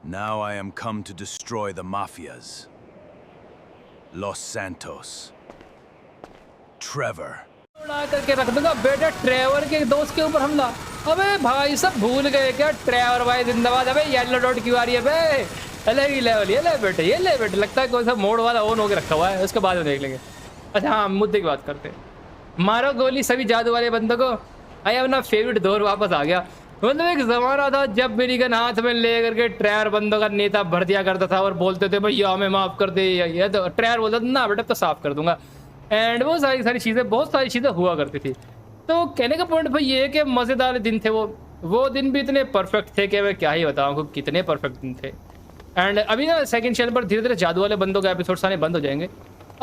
Now I am come to destroy the mafias. Los Santos. Trevor. उड़ा करके रख दूंगा बेटे ट्रेवर के दोस्त के ऊपर हमला। अबे भाई सब भूल गए क्या? ट्रेवर भाई जिंदाबाद। अबे येलो डॉट क्यों आ रही है बे? अलग ही लेवल। ये ले बेटे, ये ले बेटे। लगता है कोई सा मोड वाला ऑन होके रखा हुआ है, उसके बाद में देख लेंगे। अच्छा हाँ, मुद्दे की बात करते हैं। मारो गोली सभी जादू वाले बंदों को। आई अपना फेवरेट दौर वापस आ गया। मतलब एक जमाना था जब मेरी गन हाथ में ले करके ट्रेवर बंदों का नेता भर दिया करता था और बोलते थे भैया हमें माफ कर दे। ये तो ट्रेवर बोलता था ना बेटा तो साफ कर दूंगा। एंड वो सारी चीज़ें, बहुत सारी चीज़ें हुआ करती थी। तो कहने का पॉइंट भाई ये है कि मज़ेदार दिन थे वो दिन भी इतने परफेक्ट थे कि मैं क्या ही बताऊँ आपको, कितने परफेक्ट दिन थे। एंड अभी ना सेकंड चैनल पर धीरे धीरे जादू वाले बंदों के एपिसोड्स आने बंद हो जाएंगे।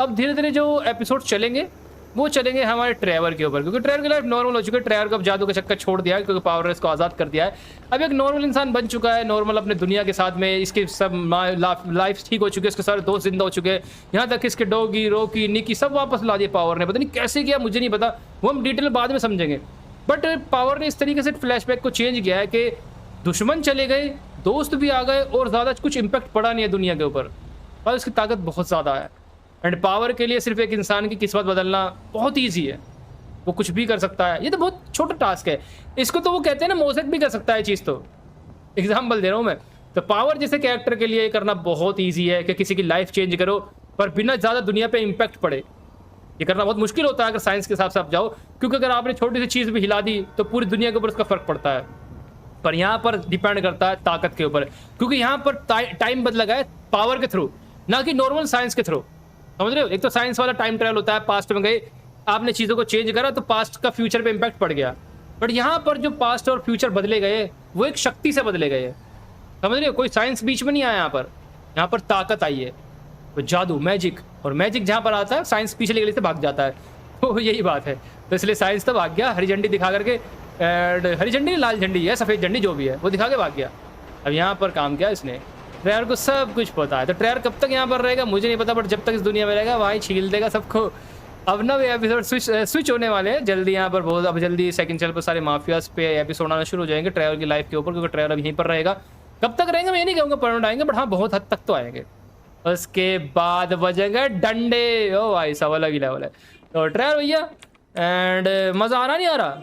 अब धीरे धीरे जो एपिसोड चलेंगे वो चलेंगे हमारे ट्रेवर के ऊपर, क्योंकि ट्रेवर की लाइफ नॉर्मल हो चुकी है। ट्रेवर को अब जादू का चक्कर छोड़ दिया है, क्योंकि पावर रेस को आज़ाद कर दिया है। अब एक नॉर्मल इंसान बन चुका है, नॉर्मल अपने दुनिया के साथ में। इसकी सब लाइफ ठीक हो चुकी है, इसके सारे दोस्त जिंदा हो चुके हैं। यहाँ तक इसके डॉगी, रॉकी, निकी सब वापस ला दिए पावर ने। पता नहीं कैसे किया, मुझे नहीं पता, वो हम डिटेल बाद में समझेंगे। बट पावर ने इस तरीके से फ्लैशबैक को चेंज किया है कि दुश्मन चले गए, दोस्त भी आ गए और ज़्यादा कुछ इम्पैक्ट पड़ा नहीं है दुनिया के ऊपर, और उसकी ताकत बहुत ज़्यादा है। एंड पावर के लिए सिर्फ एक इंसान की किस्मत बदलना बहुत ईजी है, वो कुछ भी कर सकता है। ये तो बहुत छोटा टास्क है, इसको तो वो कहते हैं ना मोसेक भी कर सकता है चीज़। तो एग्जाम्पल दे रहा हूँ मैं। तो पावर जैसे कैरेक्टर के लिए करना बहुत ईजी है कि किसी की लाइफ चेंज करो पर बिना ज़्यादा दुनिया पे इम्पैक्ट पड़े। ये करना बहुत मुश्किल होता है अगर साइंस के हिसाब से आप जाओ, क्योंकि अगर आपने छोटी सी चीज़ भी हिला दी तो पूरी दुनिया के ऊपर उसका फ़र्क पड़ता है। पर यहाँ पर डिपेंड करता है ताकत के ऊपर, क्योंकि यहाँ पर टाइम बदला गया है पावर के थ्रू, ना कि नॉर्मल साइंस के थ्रू। समझ रहे हो? एक तो साइंस वाला टाइम ट्रैवल होता है, पास्ट में गए, आपने चीज़ों को चेंज करा तो पास्ट का फ्यूचर पे इम्पैक्ट पड़ गया। बट यहाँ पर जो पास्ट और फ्यूचर बदले गए वो एक शक्ति से बदले गए। समझ रहे हो? कोई साइंस बीच में नहीं आया यहाँ पर ताकत आई है, तो जादू, मैजिक। और मैजिक जहाँ पर आता है साइंस पीछे ले से भाग जाता है। तो यही बात है, तो इसलिए साइंस तो भाग गया, हरी झंडी दिखा करके, हरी झंडी लाल झंडी है, सफ़ेद झंडी जो भी है वो दिखा के भाग गया। अब यहाँ पर काम किया इसने, ट्रेवर को सब कुछ पता है। तो ट्रेवर कब तक यहाँ पर रहेगा मुझे नहीं पता, बट जब तक इस दुनिया में रहेगा वहीं छील देगा सबको। अब ना वे एपिसोड स्विच होने वाले हैं जल्दी यहाँ पर बहुत। अब जल्दी सेकंड चैनल पर सारे माफियाज पे एपिसोड आना शुरू हो जाएंगे ट्रेवर की लाइफ के ऊपर, क्योंकि ट्रेवर अब यहीं पर रहेगा। कब तक रहेंगे मैं नहीं कहूँगा परमानेंट आएंगे, बट हाँ बहुत हद तक तो आएंगे। उसके बाद बजेंगे डंडे। ओ भाई सब अलग ही लेवल है। तो ट्रेवर भैया, एंड मज़ा आ रहा नहीं आ रहा?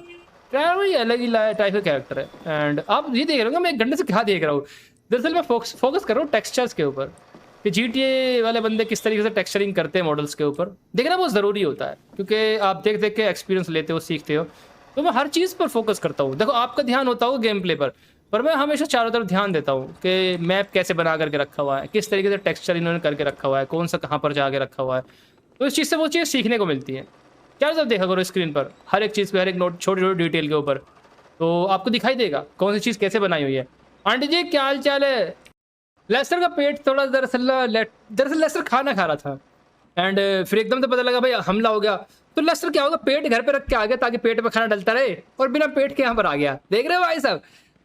ट्रेवर भैया अलग ही टाइप का कैरेक्टर है। एंड आप ये देख रहे हो मैं एक घंटे से क्या देख रहा हूँ, दरअसल मैं फोकस कर रहा हूँ टेक्सचर्स के ऊपर, कि GTA वाले बंदे किस तरीके से टेक्सचरिंग करते हैं मॉडल्स के ऊपर। देखना बहुत ज़रूरी होता है, क्योंकि आप देख देख के एक्सपीरियंस लेते हो, सीखते हो। तो मैं हर चीज़ पर फोकस करता हूँ। देखो आपका ध्यान होता होगा गेम प्ले पर मैं हमेशा चारों तरफ ध्यान देता हूँ कि मैप कैसे बना करके रखा हुआ है, किस तरीके से टेक्सचर इन्होंने करके रखा हुआ है, कौन सा कहाँ पर जाके रखा हुआ है। तो इस चीज़ से वो चीज़ सीखने को मिलती है। क्या जब देखा करो स्क्रीन पर हर एक चीज़ पे, हर एक नोट, छोटी छोटी डिटेल के ऊपर, तो आपको दिखाई देगा कौन सी चीज़ कैसे बनाई हुई है। आंटी जी क्या हाल चाल है? लेस्टर का पेट थोड़ा दरअसल लेस्टर खाना खा रहा था, एंड फिर एकदम तो पता लगा भाई हमला हो गया। तो लेस्टर क्या होगा, पेट घर पे रख के आ गया ताकि पेट में खाना डलता रहे, और बिना पेट के यहाँ पर आ गया। देख रहे हो भाई साहब?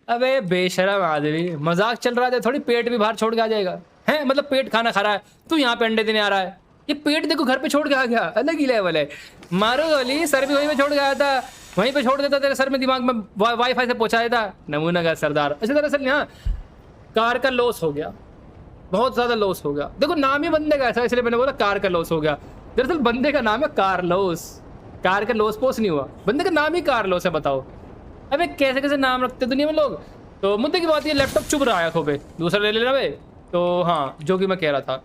अबे बेशरम आदमी, मजाक चल रहा था थोड़ी, पेट भी बाहर छोड़ के आ जाएगा है? मतलब पेट खाना खा रहा है, तू यहाँ पे अंडे देने आ रहा है, ये पेट देखो घर पे छोड़ के आ गया। अलग ही लेवल है। मारो गोली, सर भी वहीं पे छोड़ के आया था, वहीं पे छोड़ देता, तेरे सर में दिमाग में वाईफाई से पहुँचा देता। नमूना का सरदार। अच्छा दरअसल यहाँ कार का लॉस हो गया, बहुत ज़्यादा लॉस हो गया। देखो नाम ही बंदे का ऐसा, इसलिए मैंने बोला कार का लॉस हो गया। दरअसल बंदे का नाम है कार्लोस, कार का लॉस पोस नहीं हुआ, बंदे का नाम ही कार्लोस है। बताओ अबे कैसे कैसे नाम रखते दुनिया में लोग। तो मुद्दे की बात ये, लैपटॉप चुप रहा है आंखों पे, दूसरा ले लेना भाई। तो हाँ, जो कि मैं कह रहा था,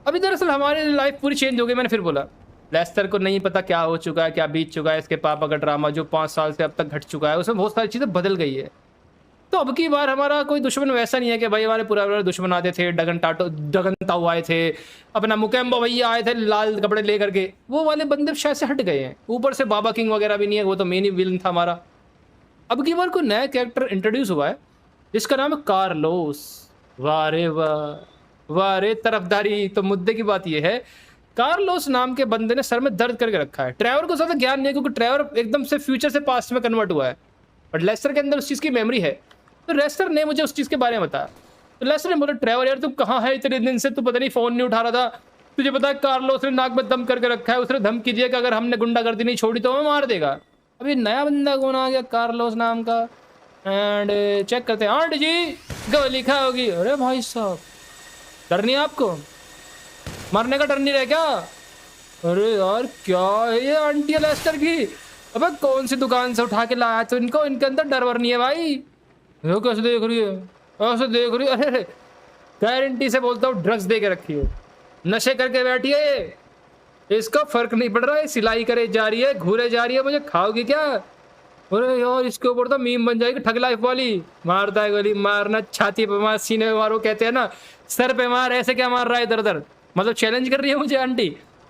अभी दरअसल हमारी लाइफ पूरी चेंज हो गई। मैंने फिर बोला लेस्टर को नहीं पता क्या हो चुका है, क्या बीत चुका है। इसके पापा का ड्रामा जो 5 साल से अब तक घट चुका है, उसमें बहुत सारी चीज़ें बदल गई है। तो अब की बार हमारा कोई दुश्मन वैसा नहीं है कि भाई हमारे पुराने दुश्मन आते थे, डगन ताऊ आए थे, अपना मुकेम्बो भैया आए थे लाल कपड़े ले करके, वो वाले बंदे शायद से हट गए हैं। ऊपर से बाबा किंग वगैरह भी नहीं है, वो तो मेन ही विलन था हमारा। अब की बार कोई नया कैरेक्टर इंट्रोड्यूस हुआ है जिसका नाम है कार्लोस। वाह रे वाह, वाह रे तरफदारी। तो मुद्दे की बात यह है, कार्लोस नाम के बंदे ने सर में दर्द करके रखा है। ट्रेवर को ज़्यादा ज्ञान नहीं है, क्योंकि ट्रेवर एकदम से फ्यूचर से पास्ट में कन्वर्ट हुआ है, बट लेस्टर के अंदर उस चीज़ की मेमोरी है। तो लेस्टर ने मुझे उस चीज़ के बारे में बताया। तो लेस्टर ने बोला ट्रेवर यार तू कहाँ है इतने दिन से, तू पता नहीं फ़ोन नहीं उठा रहा था, तुझे पता है कार्लोस ने नाक में दम करके रखा है, उसने धमकी दी है कि अगर हमने गुंडागर्दी नहीं छोड़ी तो हमें मार देगा। अब ये नया बंदा कौन आ गया कार्लोस नाम का? एंड चेक करते हैं। आंटी जी गोली खाओगी? अरे भाई साहब डर नहीं है आपको? मरने का डर नहीं रहे क्या? अरे यार क्या है ये आंटी लेस्टर की? अबे कौन सी दुकान से उठा के लाया तो इनको? इनके अंदर डर वर नहीं है भाई। ये कैसे देख रही है? ऐसे देख रही है? अरे गारंटी से बोलता हूँ ड्रग्स दे के रखी है, नशे करके बैठी है, इसका फर्क नहीं पड़ रहा है, सिलाई करे जा रही है, घूरे जा रही है, मुझे खाओगी क्या? अरे यार इसके ऊपर तो मीम बन जाएगी ठग लाइफ वाली। मारता है गोली, मारना छाती पे मार, सीने पे मारो, कहते हैं ना सर पे मार। ऐसे क्या मार रहा है इधर उधर? मतलब चैलेंज कर रही है मुझे आंटी?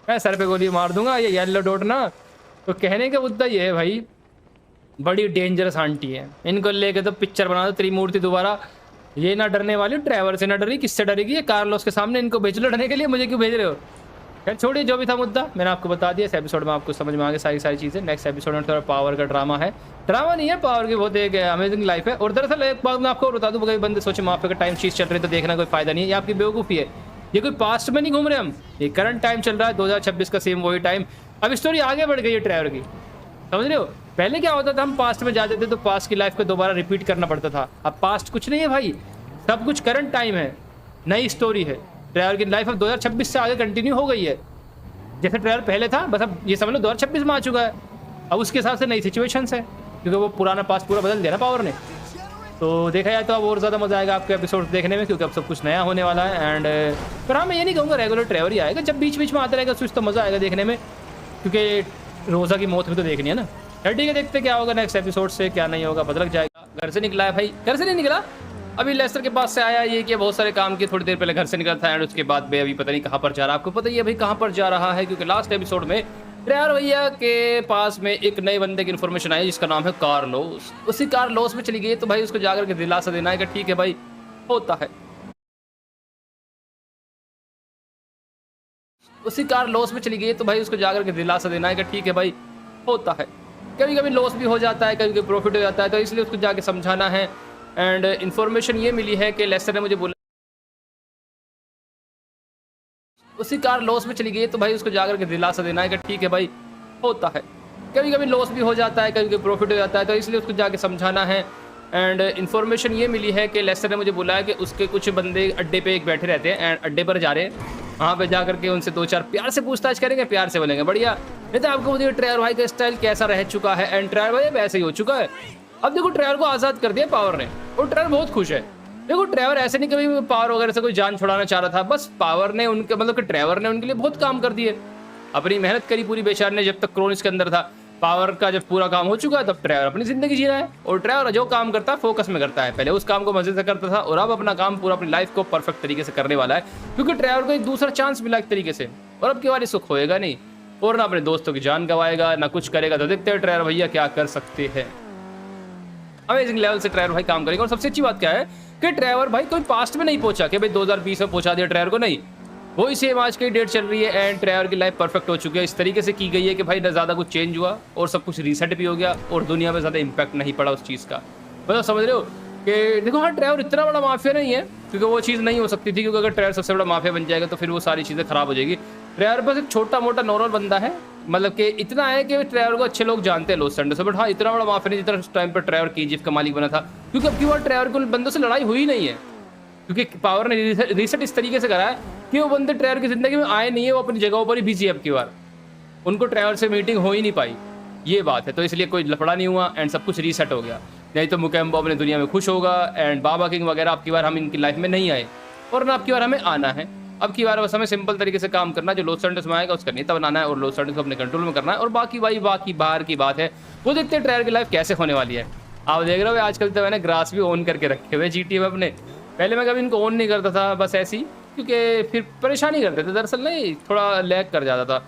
मैं सर पे गोली मार दूंगा। ये येलो डॉट ना, तो कहने का मुद्दा ये है भाई, बड़ी डेंजरस आंटी है, इनको लेके तो पिक्चर बना दो त्रिमूर्ति दोबारा। ये ना डरने वाली, ड्राइवर से ना डरी, किससे डरेगी? ये कार्लोस के सामने इनको भेज लड़ने के लिए, मुझे क्यों भेज रहे हो? खैर छोड़िए, जो भी था मुद्दा मैंने आपको बता दिया। इस एपिसोड में आपको समझ में आ गई सारी चीज़ें। नेक्स्ट एपिसोड में थोड़ा पावर का ड्रामा है, ड्रामा नहीं है, पावर की बहुत एक अमेजिंग लाइफ है। और दरअसल एक बात मैं आपको बता दूँ, कई बंदे सोचे माफिया का टाइम चीज चल रही है तो देखना कोई फायदा नहीं है, ये आपकी बेवकूफ़ी है। ये कोई पास्ट में नहीं घूम रहे हम, ये करंट टाइम चल रहा है, 2026 का सेम वही टाइम। अब स्टोरी आगे बढ़ गई है ड्राइवर की, समझ रहे हो? पहले क्या होता था, हम पास्ट में जाते थे तो पास्ट की लाइफ को दोबारा रिपीट करना पड़ता था। अब पास्ट कुछ नहीं है भाई, सब कुछ करंट टाइम है, नई स्टोरी है। ड्राइवर की लाइफ अब 2026 से आगे कंटिन्यू हो गई है। जैसे ड्राइवर पहले था, बस अब ये समझ लो 2026 में आ चुका है। अब उसके हिसाब से नई सिचुएशंस है, क्योंकि वो पुराना पास्ट पूरा बदल दिया ना पावर ने। तो देखा जाए तो अब और ज़्यादा मज़ा आएगा आपके एपिसोड देखने में, क्योंकि अब सब कुछ नया होने वाला है। एंड पर हाँ, मैं ये नहीं कहूँगा रेगुलर ड्राइवर ही आएगा, जब बीच बीच में आता रहेगा कुछ तो मज़ा आएगा देखने में, क्योंकि रोज़ा की मौत भी तो देखनी है ना। यार ठीक है, देखते क्या होगा नेक्स्ट एपिसोड से, क्या नहीं होगा पता लग जाएगा। घर से निकला है भाई, घर से नहीं निकला अभी, लेस्टर के पास से आया, ये कि बहुत सारे काम किए, थोड़ी देर पहले घर से निकला था। एंड उसके बाद भाई अभी पता नहीं कहाँ पर जा रहा है। आपको पता ही है भाई कहाँ पर जा रहा है, क्योंकि लास्ट एपिसोड में ड्राइवर भैया के पास में एक नए बंदे की इन्फॉर्मेशन आई जिसका नाम है कार्लोस। उसी कार्लोस में चली गई, तो भाई उसको जाकर के दिलासा देना है कि ठीक है भाई होता है। उसी कार्लोस में चली गई, तो भाई उसको जाकर के दिलासा देना है कि ठीक है भाई होता है। कभी कभी लॉस भी हो जाता है, कभी कभी प्रॉफिट हो जाता है, तो इसलिए उसको जाके समझाना है। एंड इन्फॉर्मेशन ये मिली है कि लेस्टर ने मुझे बोला उसी कार लॉस में चली गई, तो भाई उसको जाकर के दिलासा देना है कि ठीक है भाई होता है। कभी कभी लॉस भी हो जाता है, कभी कभी प्रॉफिट हो जाता है, तो इसलिए उसको जाके समझाना है। एंड इन्फॉर्मेशन ये मिली है कि लेस्टर ने मुझे बोला है कि उसके कुछ बंदे अड्डे पे एक बैठे रहते हैं, एंड अड्डे पर जा रहे हैं, वहाँ पे जा करके उनसे दो चार प्यार से पूछताछ करेंगे, प्यार से बोलेंगे बढ़िया। नहीं तो आपको मुझे ड्राइवर भाई का स्टाइल कैसा रह चुका है, एंड ड्राइवर भाई वैसे ही हो चुका है। अब देखो ड्राइवर को आज़ाद कर दिया पावर ने, और ड्राइवर बहुत खुश है। देखो ड्राइवर ऐसे नहीं कभी पावर वगैरह से कोई जान छुड़ाना चाह रहा था, बस पावर ने उनके मतलब कि ड्राइवर ने उनके लिए बहुत काम कर दिए, अपनी मेहनत करी पूरी बेचारे ने। जब तक क्रोनिस के अंदर था, पावर का जब पूरा काम हो चुका है, तब ड्राइवर अपनी जिंदगी जी रहा है। और ड्राइवर जो काम करता है फोकस में करता है, पहले उस काम को मजे से करता था, और अब अपना काम पूरा अपनी लाइफ को परफेक्ट तरीके से करने वाला है, क्योंकि ड्राइवर को एक दूसरा चांस मिला एक तरीके से, और अब की बार इसको खोएगा नहीं, और ना अपने दोस्तों की जान गंवाएगा, ना कुछ करेगा। तो देखते हैं ड्राइवर भैया क्या कर सकते हैं। अमेजिंग लेवल से ड्राइवर भाई काम करेगा। और सबसे अच्छी बात क्या है कि ड्राइवर भाई कोई पास्ट में नहीं पहुंचा कि भाई 2020 में पहुंचा दिया ड्राइवर को, नहीं, वही सेम आज की डेट चल रही है। एंड ड्राइवर की लाइफ परफेक्ट हो चुकी है, इस तरीके से की गई है कि भाई ना ज़्यादा कुछ चेंज हुआ, और सब कुछ रीसेट भी हो गया, और दुनिया में ज़्यादा इम्पैक्ट नहीं पड़ा उस चीज़ का। मतलब समझ रहे हो कि देखो हाँ, ड्राइवर इतना बड़ा माफिया नहीं है, क्योंकि वो चीज़ नहीं हो सकती थी, क्योंकि अगर ड्राइवर सबसे बड़ा माफिया बन जाएगा तो फिर वो सारी चीज़ें खराब हो जाएगी। ड्राइवर बस एक छोटा मोटा नॉर्मल बंदा है, मतलब कि इतना है कि ड्राइवर को अच्छे लोग जानते हैं लॉस एंजेलिस से, बट हाँ इतना बड़ा माफिया नहीं जितना उस टाइम पर ड्राइवर केजीएफ का मालिक बना था। क्योंकि अब की बार ड्राइवर को बंदों से लड़ाई हुई नहीं है, क्योंकि पावर ने रीसेट इस तरीके से करा है कि वो बंदे ड्राइवर की जिंदगी में आए नहीं है, वो अपनी जगहों पर ही बिजी है। अब की बार उनको ड्राइवर से मीटिंग हो ही नहीं पाई, ये बात है। तो इसलिए कोई लफड़ा नहीं हुआ, एंड सब कुछ रीसेट हो गया। नहीं तो मुकेम्बो अपने दुनिया में खुश होगा, एंड बाबा किंग वगैरह अब की बार हम इनकी लाइफ में नहीं आए, और ना अब की बार हमें आना है। अब की बार बस हमें सिंपल तरीके से काम करना है, जो लॉस एंजेलिस में आएगा उसका नेता बनाना है, और लॉस एंजेलिस को अपने कंट्रोल में करना है, और बाकी भाई बाकी बाहर की बात है, वो देखते हैं ड्राइवर की लाइफ कैसे होने वाली है। आप देख रहे हो आजकल तो मैंने ग्रास भी ऑन करके रखे हुए जीटीए में अपने, पहले मैं कभी इनको ऑन नहीं करता था, बस ऐसी, क्योंकि फिर परेशानी करते थे, दरअसल नहीं थोड़ा लैग कर जाता था,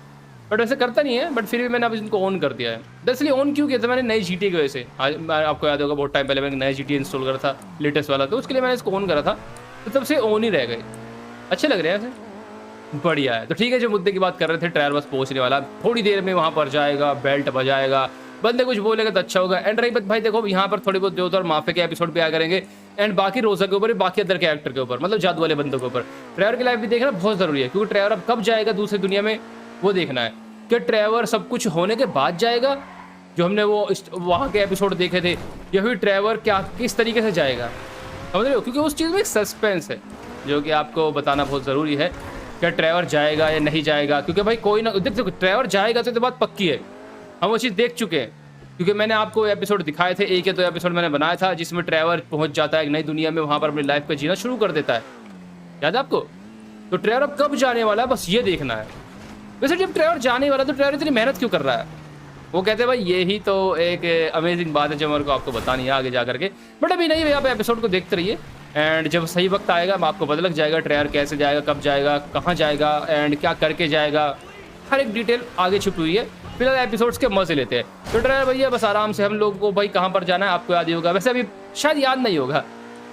बट वैसे करता नहीं है, बट फिर भी मैंने अब इनको ऑन कर दिया है। दरअसल ऑन क्यों किया था मैंने, नई जीटीए की वजह से। आज आपको याद होगा बहुत टाइम पहले मैंने नया जीटीए इंस्टॉल करा था, लेटेस्ट वाला, तो उसके लिए मैंने इसको ऑन करा था, तो तब से ऑन ही रह गए। अच्छे लग रहे हैं ऐसे, बढ़िया है। तो ठीक है, जो मुद्दे की बात कर रहे थे, ड्राइवर बस पहुंचने वाला, थोड़ी देर में वहाँ पर जाएगा, बेल्ट बजाएगा, बंदे कुछ बोलेगा तो अच्छा होगा। एंड रही बात भाई देखो, यहाँ पर थोड़ी बहुत जो माफिया के एपिसोड पे आया करेंगे, एंड बाकी रोजा के ऊपर, बाकी अदर कैरेक्टर के ऊपर, मतलब जादू वाले बंदों के ऊपर। ड्राइवर की लाइफ भी देखना बहुत जरूरी है, क्योंकि ड्राइवर अब कब जाएगा दूसरी दुनिया में वो देखना है, कि ड्राइवर सब कुछ होने के बाद जाएगा, जो हमने वो वहाँ के एपिसोड देखे थे, या फिर ट्रेवर क्या किस तरीके से जाएगा, समझ रहे हो? क्योंकि उस चीज़ में एक सस्पेंस है जो कि आपको बताना बहुत ज़रूरी है, क्या ट्रेवर जाएगा या नहीं जाएगा। क्योंकि भाई कोई ना देखो, ट्रेवर जाएगा तो बात पक्की है, हम वो चीज़ देख चुके हैं। क्योंकि मैंने आपको एपिसोड दिखाए थे, 1 या 2 एपिसोड मैंने बनाया था जिसमें ट्रेवर पहुंच जाता है एक नई दुनिया में, वहाँ पर अपनी लाइफ को जीना शुरू कर देता है, याद है आपको? तो ट्रेवर अब कब जाने वाला है, बस ये देखना है। वैसे जब ट्रेवर जाने वाला तो ट्रेवर इतनी मेहनत क्यों कर रहा है? वो कहते हैं भाई यही तो एक अमेजिंग बात है जो मेरे को आपको बतानी है आगे जा करके। बट अभी नहीं, आप एपिसोड को देखते रहिए, एंड जब सही वक्त आएगा आपको पता लग जाएगा ट्रेवर कैसे जाएगा, कब जाएगा, कहाँ जाएगा, एंड क्या करके जाएगा। हर एक डिटेल आगे छुपी हुई है। फिलहाल एपिसोड्स के मजे लेते हैं। तो ट्रेवर भैया बस आराम से हम लोग को भाई कहाँ पर जाना है आपको याद ही होगा। वैसे अभी शायद याद नहीं होगा,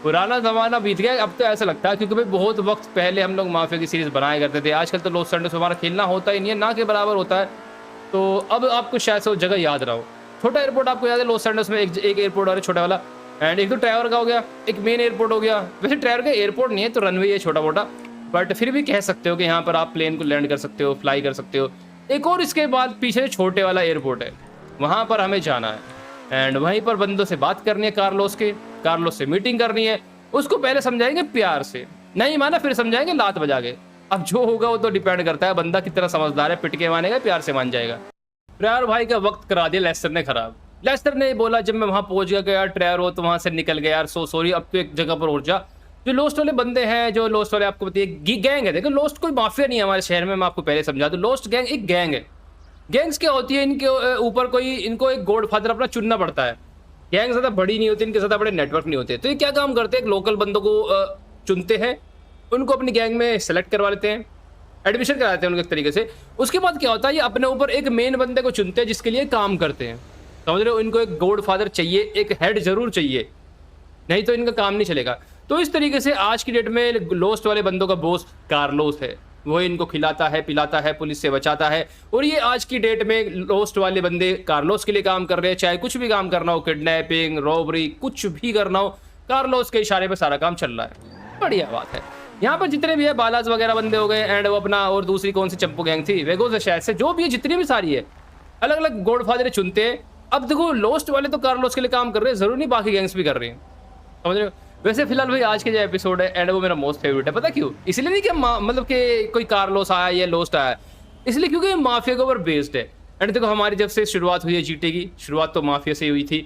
पुराना ज़माना बीत गया, अब तो ऐसा लगता है। क्योंकि भाई बहुत वक्त पहले हम लोग माफिया की सीरीज़ बनाया करते थे। आजकल तो लॉस सैंटोस हमारा खेलना होता ही नहीं है, ना के बराबर होता है। तो अब आपको शायद से वो जगह याद रहा हो। छोटा एयरपोर्ट आपको याद है लॉस सैंटोस में, एक एयरपोर्ट और छोटा वाला, एंड एक तो ट्रेवर का हो गया, एक मेन एयरपोर्ट हो गया। वैसे ट्रेवर का एयरपोर्ट नहीं है, तो रनवे है छोटा मोटा, बट फिर भी कह सकते हो कि यहाँ पर आप प्लेन को लैंड कर सकते हो, फ्लाई कर सकते हो। एक और इसके बाद पीछे छोटे वाला एयरपोर्ट है, वहाँ पर हमें जाना है, एंड वहीं पर बंदों से बात करनी है, कार्लोस से मीटिंग करनी है। उसको पहले समझाएंगे प्यार से, नहीं माना फिर समझाएंगे लात बजा के। अब जो होगा वो तो डिपेंड करता है बंदा कितना समझदार है, पिट के मानेगा प्यार से मान जाएगा। ट्रेवर भाई का वक्त करा दिया लेस्टर ने खराब। लेस्टर ने बोला जब मैं वहां पहुंच गया कि यार ट्रेवर वो तो वहां से निकल गया यार, सो सॉरी, अब तो एक जगह पर उठ जा। जो लोस्ट वाले बंदे हैं, जो लोस्ट वाले आपको बताइए गैंग है। देखो लोस्ट कोई माफिया नहीं है हमारे शहर में, मैं आपको पहले समझा दूं। लोस्ट गैंग एक गैंग है। गैंग्स क्या होती है, इनके ऊपर कोई इनको एक गॉडफादर अपना चुनना पड़ता है। गैंग ज़्यादा बड़ी नहीं होती, इनके ज़्यादा बड़े नेटवर्क नहीं होते। तो ये क्या काम करते हैं, एक लोकल बंदों को चुनते हैं, उनको अपनी गैंग में सेलेक्ट करवा लेते हैं, एडमिशन कराते हैं उनके एक तरीके से। उसके बाद क्या होता है, ये अपने ऊपर एक मेन बंदे को चुनते हैं जिसके लिए काम करते हैं, समझ रहे हो? इनको एक गॉडफादर चाहिए, एक हेड जरूर चाहिए, नहीं तो इनका काम नहीं चलेगा। तो इस तरीके से आज की डेट में लोस्ट वाले बंदों का बॉस कार्लोस है। वो इनको खिलाता है, पिलाता है, पुलिस से बचाता है। और ये आज की डेट में लोस्ट वाले बंदे कार्लोस के लिए काम कर रहे हैं। चाहे कुछ भी काम करना हो, किडनैपिंग, रॉबरी, कुछ भी करना हो, कार्लोस के इशारे पे सारा काम चल रहा है। बढ़िया बात है। यहाँ पर जितने भी है बालाज वगैरह बंदे हो गए, एंड वो अपना और दूसरी कौन सी चंपू गैंग थी, वेगो से शायद से, जो भी है जितनी भी सारी है, अलग अलग गॉडफादर चुनते हैं। अब देखो लोस्ट वाले तो कार्लोस के लिए काम कर रहे हैं, जरूर नहीं बाकी गैंग्स भी कर रहे हैं, समझ रहे हो? वैसे फिलहाल भाई आज के जो एपिसोड है एंड वो मेरा मोस्ट फेवरेट है। पता क्यों? इसलिए नहीं कि मतलब कि कोई कार्लोस आया या लोस्ट आया, इसलिए क्योंकि माफिया के ऊपर बेस्ड है। एंड देखो हमारी जब से शुरुआत हुई है जीटी की, शुरुआत तो माफिया से ही हुई थी,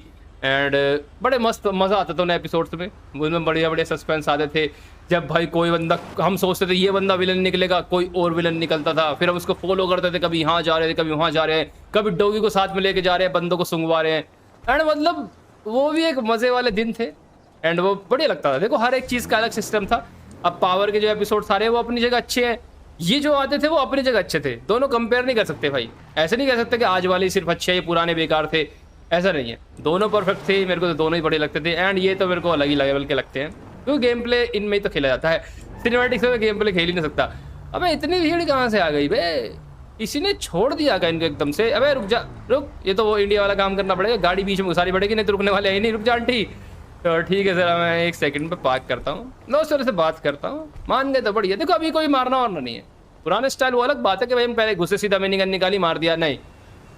एंड बड़े मस्त मज़ा आता था उन एपिसोड्स में। उनमें बढ़िया बढ़िया सस्पेंस आते थे। जब भाई कोई बंदा, हम सोचते थे ये बंदा विलन निकलेगा, कोई और विलन निकलता था, फिर हम उसको फॉलो करते थे, कभी यहाँ जा रहे थे, कभी वहाँ जा रहे हैं, कभी डॉगी को साथ में लेके जा रहे हैं, बंदों को सुंघवा रहे हैं। एंड मतलब वो भी एक मज़े वाले दिन थे, एंड वो बढ़िया लगता था। देखो हर एक चीज़ का अलग सिस्टम था। अब पावर के जो एपिसोड सारे वो अपनी जगह अच्छे हैं, ये जो आते थे वो अपनी जगह अच्छे थे। दोनों कंपेयर नहीं कर सकते भाई, ऐसे नहीं कह सकते कि आज वाले सिर्फ अच्छे, ये पुराने बेकार थे, ऐसा नहीं है। दोनों परफेक्ट थे, मेरे को तो दोनों ही बड़े लगते थे। एंड ये तो मेरे को अलग ही लेवल के लगते हैं, क्योंकि गेम प्ले इनमें ही तो खेला जाता है। सिनेमैटिक्स में गेम प्ले खेल ही नहीं सकता। अबे इतनी भीड़ कहाँ से आ गई बे, किसी ने छोड़ दिया क्या इनको एकदम से? अबे रुक जा, रुक, ये तो वो इंडिया वाला काम करना पड़ेगा, गाड़ी बीच में घुसानी पड़ेगी, नहीं तो रुकने वाले है ही नहीं। रुक जा आंटी, तो ठीक है जरा मैं 1 सेकंड पे पार्क करता हूँ, दोस्तों से बात करता हूँ, मान गए तो बढ़िया। देखो अभी कोई मारना वारना नहीं है, पुराने स्टाइल वो अलग बात है कि भाई हम पहले घुसे सीधा मैंने गन निकाली मार दिया, नहीं,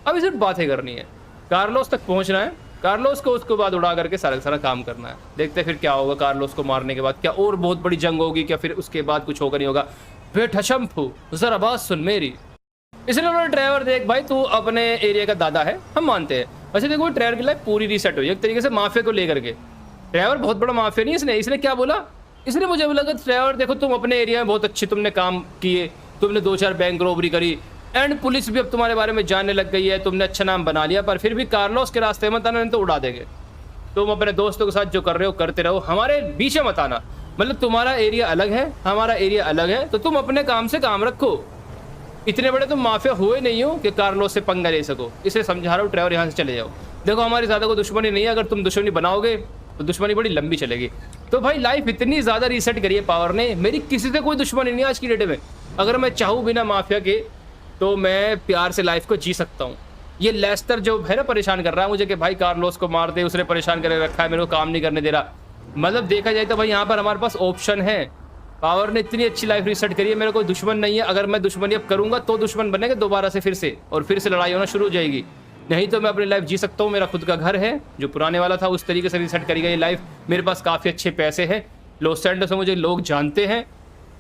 अभी सिर्फ बातें करनी है। कार्लोस तक पहुँचना है, कार्लोस को उसके बाद उड़ा करके सारा सारा काम करना है। देखते फिर क्या होगा कार्लोस को मारने के बाद, क्या और बहुत बड़ी जंग होगी क्या, फिर उसके बाद कुछ होगा नहीं होगा। बेटा शंभू जरा बात सुन मेरी। इसलिए उन्होंने ड्राइवर देख भाई तू अपने एरिया का दादा है, हम मानते हैं। वैसे देखो ड्राइवर की लाइफ पूरी रीसेट हुई एक तरीके से माफिया को लेकर के। ड्राइवर बहुत बड़ा माफिया नहीं, इसने क्या बोला, इसने मुझे बोला कि ड्राइवर देखो तुम अपने एरिया में बहुत अच्छे तुमने काम किए, तुमने 2-4 बैंक रॉबरी करी, एंड पुलिस भी अब तुम्हारे बारे में जानने लग गई है, तुमने अच्छा नाम बना लिया, पर फिर भी कार्लोस के रास्ते मत आना, नहीं तो उड़ा देंगे। तुम अपने दोस्तों के साथ जो कर रहे हो करते रहो, हमारे बीच में मत आना। मतलब तुम्हारा एरिया अलग है, हमारा एरिया अलग है, तो तुम अपने काम से काम रखो। इतने बड़े तुम माफिया हुए नहीं हो कि कार्लोस से पंगा ले सको, इसे समझा रहा हूँ ड्राइवर, यहाँ से चले जाओ। देखो हमारी ज़्यादा कोई दुश्मनी नहीं है, अगर तुम दुश्मनी बनाओगे तो दुश्मनी बड़ी लंबी चलेगी। तो भाई लाइफ इतनी ज़्यादा रीसेट करी है पावर ने, मेरी किसी से कोई दुश्मनी नहीं है आज की डेट में। अगर मैं चाहूँ बिना माफिया के तो मैं प्यार से लाइफ को जी सकता हूँ। ये लेस्टर जो है ना परेशान कर रहा है मुझे कि भाई कार्लोस को मार दे, उसने परेशान करके रखा है, मेरे को काम नहीं करने दे रहा। मतलब देखा जाए तो भाई यहाँ पर हमारे पास ऑप्शन है। पावर ने इतनी अच्छी लाइफ रीसेट करी है, मेरा कोई दुश्मन नहीं है। अगर मैं दुश्मनी अब करूँगा तो दुश्मन बनेगा दोबारा से फिर से, और फिर से लड़ाई होना शुरू हो जाएगी। नहीं तो मैं अपनी लाइफ जी सकता हूँ, मेरा खुद का घर है जो पुराने वाला था, उस तरीके से रीसेट करी गई लाइफ। मेरे पास काफ़ी अच्छे पैसे हैं, लॉस सैंटोस में मुझे लोग जानते हैं